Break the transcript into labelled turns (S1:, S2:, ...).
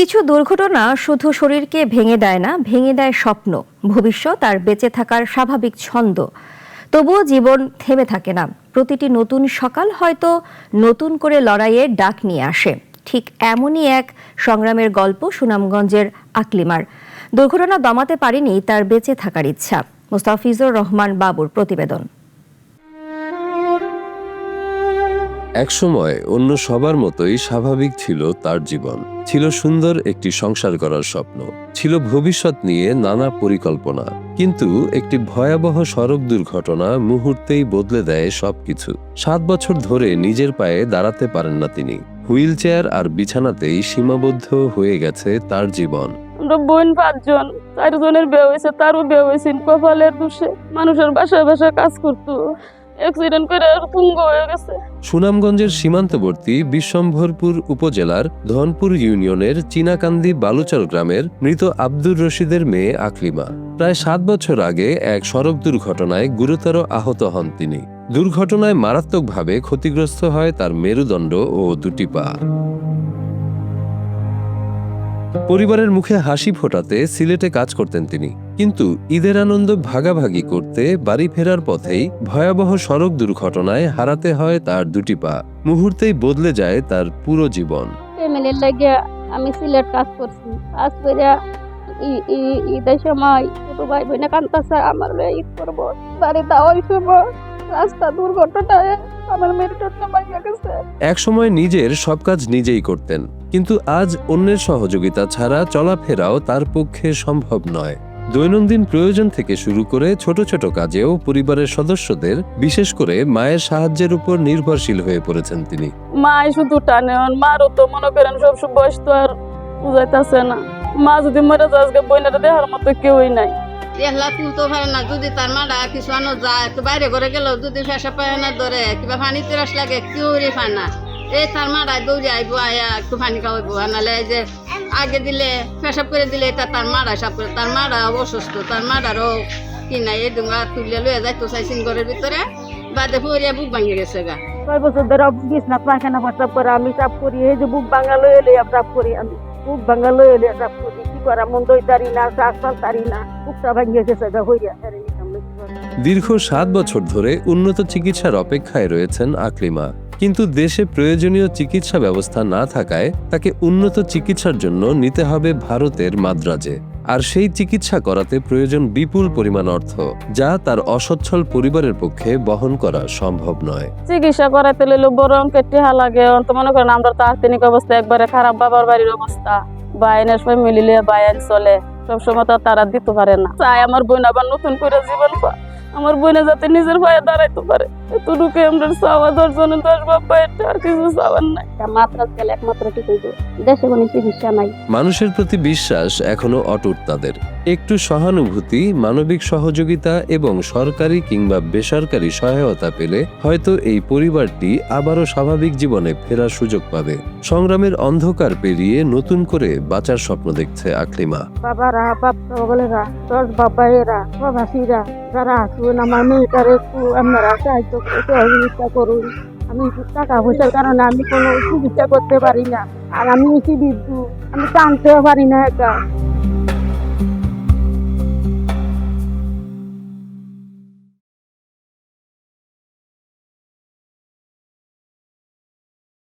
S1: কিছু দুর্ঘটনা শুধু শরীরকে ভেঙে দেয় না, ভেঙে দেয় স্বপ্ন, ভবিষ্যৎ আর বেঁচে থাকার স্বাভাবিক ছন্দ। তবুও জীবন থেমে থাকে না। প্রতিটি নতুন সকাল হয়তো নতুন করে লড়াইয়ের ডাক নিয়ে আসে। ঠিক এমনই এক সংগ্রামের গল্প সুনামগঞ্জের আকলিমার। দুর্ঘটনা দমাতে পারেনি তার বেঁচে থাকার ইচ্ছা। মুস্তাফিজুর রহমান বাবুর প্রতিবেদন।
S2: একসময় অন্য সবার মতোই স্বাভাবিক ছিল তার জীবন। ছিল সুন্দর একটি সংসার করার স্বপ্ন, ছিল ভবিষ্যৎ নিয়ে নানা পরিকল্পনা। কিন্তু একটি ভয়াবহ সড়ক দুর্ঘটনা মুহূর্তেই বদলে দেয় সবকিছু। 7 বছর ধরে নিজের পায়ে দাঁড়াতে পারেন না তিনি। হুইল চেয়ার আর বিছানাতেই সীমাবদ্ধ হয়ে গেছে তার জীবন।
S3: আমরা বোন 5 জন, 4 জনের বিয়ে হয়েছে, তারও বিয়ে হয়েছে কপালের দোষে। মানুষের বাসায় বাসায় কাজ করতো, অ্যাক্সিডেন্ট করে পুঙ্গ হয়ে গেছে।
S2: সুনামগঞ্জের সীমান্তবর্তী বিশ্বম্ভরপুর উপজেলার ধনপুর ইউনিয়নের চীনাকান্দি বালুচর গ্রামের মৃত আব্দুর রশিদের মেয়ে আকলিমা প্রায় 7 বছর আগে এক সড়ক দুর্ঘটনায় গুরুতর আহত হন তিনি। দুর্ঘটনায় মারাত্মকভাবে ক্ষতিগ্রস্ত হয় তার মেরুদণ্ড ও দুটি পা। পরিবারের মুখে হাসি ফোটাতে সিলেটে কাজ করতেন তিনি, কিন্তু ঈদের আনন্দ ভাগাভাগি করতে বাড়ি ফেরার পথেই ভয়াবহ সড়ক দুর্ঘটনায় হারাতে হয় তার দুটি পা। মুহূর্তেই বদলে যায় তার পুরো জীবন।
S3: ফ্যামিলির লাগে আমি সিলেট কাজ করছি, কাজ করে ঈদের সময় ছোট ভাই বোনে কান্তাছে আমার ঈদ করবো। বাড়িতে ওই সময় রাস্তা দুর্ঘটনায় আমার মেরুদণ্ড ভেঙে গেছে।
S2: একসময় নিজের সব কাজ নিজেই করতেন, কিন্তু আজ অন্যের সহযোগিতা ছাড়া চলাফেরাও তার পক্ষে সম্ভব নয়। দৈনন্দিন প্রয়োজন থেকে শুরু করে ছোট ছোট কাজেও পরিবারের সদস্যদের, বিশেষ করে মায়ের সাহায্যের উপর নির্ভরশীল হয়ে পড়েছেন তিনি।
S3: মা শুধু টানে, মারও তো মনে করেন সব বয়স তো আর বুঝাইতেছে না। মা যদি মরে যায় আজকে বোনেরা দেখার মতো কেউই নাই।
S4: এহলা তুলতে পারে না, যদি তার মাটা কিছু আনো যায় একটু বাইরে করে গেল, যদি ফেসা পায় না ধরে কিংবা পানি তিরাস লাগে কেউ পায় না। এই তার মাটায় দৌড়ে আইবো, আয়া একটু পানি খাওয়াইবো। নাহলে এই যে আগে দিলে পেশাব করে দিলে এটা তার মারা সাপ করে, তার মারা অসুস্থ, তার মারারও কি নাই এই ডুঙ্গা তুলে লয়ে যাইতো চাইছিন ঘরের ভিতরে, বাদে পড়িয়া বুক ভাঙিয়ে গেছে গা।
S3: 6 বছর ধরে বিছনা পায়খানা প্রস্রাব করে আমি সাপ করি, এই যে বুক ভাঙা লয়ে লইয়া সাপ করি, আমি বুক ভাঙা লয়ে লইয়া সাপ করি। কি করা মন দইতারি না, শ্বাস টানতারি না, বুকটা ভাঙিয়ে গেছে গা হইয়া।
S2: দীর্ঘ 7 বছর ধরে উন্নত চিকিৎসার অপেক্ষায় রয়েছেন আকলিমা, কিন্তু দেশে প্রয়োজনীয় চিকিৎসা ব্যবস্থা না থাকায় তাকে উন্নত চিকিৎসার জন্য নিতে হবে ভারতের মাদ্রাজে। আর সেই চিকিৎসা করাতে প্রয়োজন বিপুল পরিমাণ অর্থ, যা তার অসচ্ছল পরিবারের পক্ষে বহন করা সম্ভব নয়।
S3: চিকিৎসা করাতে লইলে বড় অঙ্কের টেহা লাগে। তো মনে করেন আমরা তো আর্থিক অবস্থা একবারে খারাপ, বাবার বাড়ির অবস্থা, বাইনের ফ্যামিলি লিয়ে বাইন চলে, সবসময় তো তারা দিতে পারে না। চাই আমার বোন আবার নতুন করে জীবন পায়, আমার বোনে যাতে নিজের পায়ে দাঁড়াইতে পারে। এতটুকু আমরা চাওয়া, 10 জনে 10 বাবা, এটা আর কিছু চাওয়ার নাই। মাত্রাজ গেলে একমাত্র কি করবো, দেশে কোনো চিকিৎসা নাই।
S2: মানুষের প্রতি বিশ্বাস এখনো অটুট তাদের। একটু সহানুভূতি, মানবিক সহযোগিতা এবং সরকারি কিংবা বেসরকারি সহায়তা পেলে হয়তো এই পরিবারটি আবারও স্বাভাবিক জীবনে ফেরার সুযোগ পাবে। সংগ্রামের অন্ধকার পেরিয়ে নতুন করে বাঁচার স্বপ্ন দেখছে আকলিমা।
S3: বাবারা, বাপরা, 10 বাবাইরা, প্রবাসীরা যারা আসুন, আমার মেয়েটারে একটু আপনারা সাহায্য সহযোগিতা করুন। আমি টাকা পয়সার কারণে আমি কোনো চিকিৎসা করতে পারি না, আর আমি বিদ্যুৎ আমি টানতেও পারি না একা।